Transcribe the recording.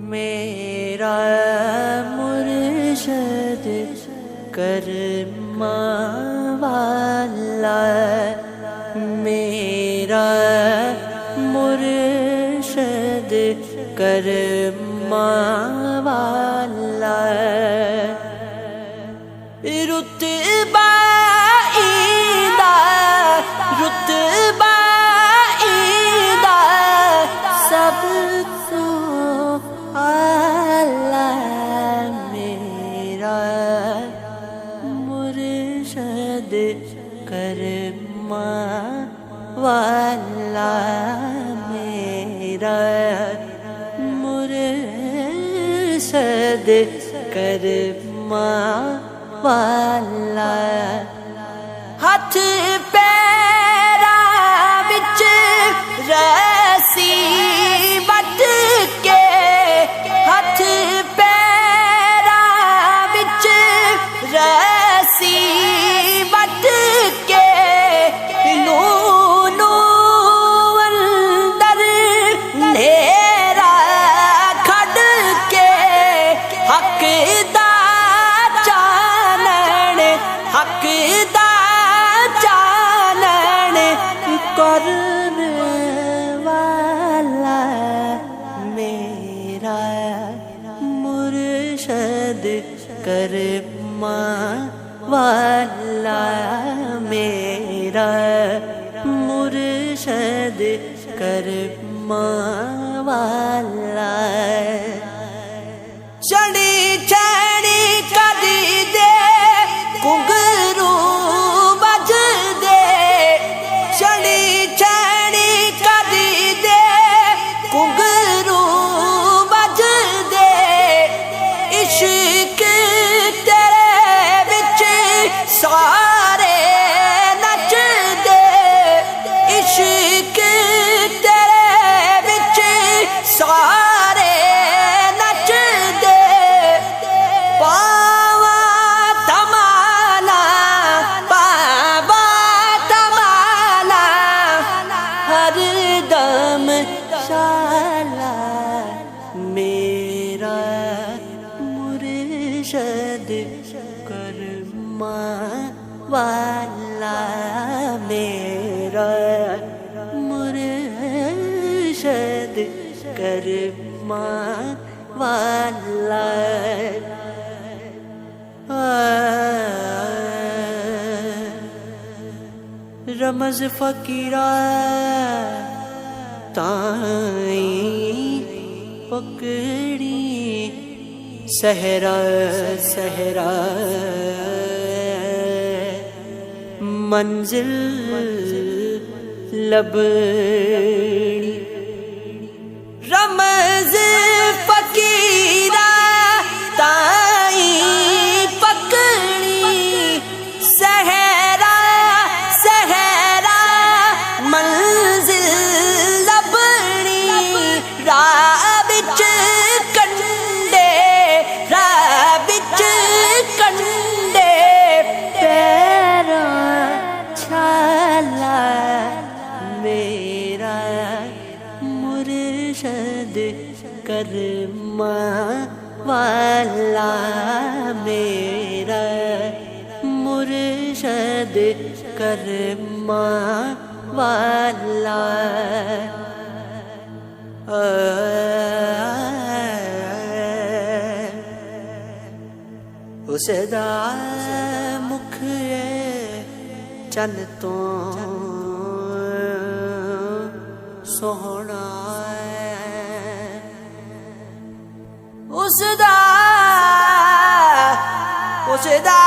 میرا مرشد کرم والا، میرا مرشد کرم والا، رتبہ ایدہ رتبہ ایدہ سب تو اعلیٰ، میرا مرشد کرم والا، میرا مرشد کرم والا، ہاتھ پیرا وچ رسی بٹ کے، ہاتھ پیرا وچ رسی بٹ کے، نونو اندر نیرا کھڈ کے، حق دا چانن حق دا چانن کرن والا، میرا مرشد کرم والا، میرا مرشد کرم والا، چڑی چڑی کدی دے گھنگرو بج دے، چڑی چڑی کدی دے گھنگرو بج دے، عشق تیرے وچ سارے نچ دے، عشق تیرے وچ سارے نچ دے، پاواں تمالا پاواں تمالا ہر دم شالا، میرا مرشد کرم والا، میرا مرشد کرم والا، رمز فقیرہ تائیں پکڑی، صحرا صحرا منزل لبڑی، رمز فقیرہ تائیں پکڑی، صحرا صحرا منزل لبڑی، راہ وچ کنڈے راہ وچ کنڈے پیراں چھالا، میرا مرشد کرم والا، میرا مرشد کرم والا، اس دا مکھ چن تو سوہنا، اس دا اس دا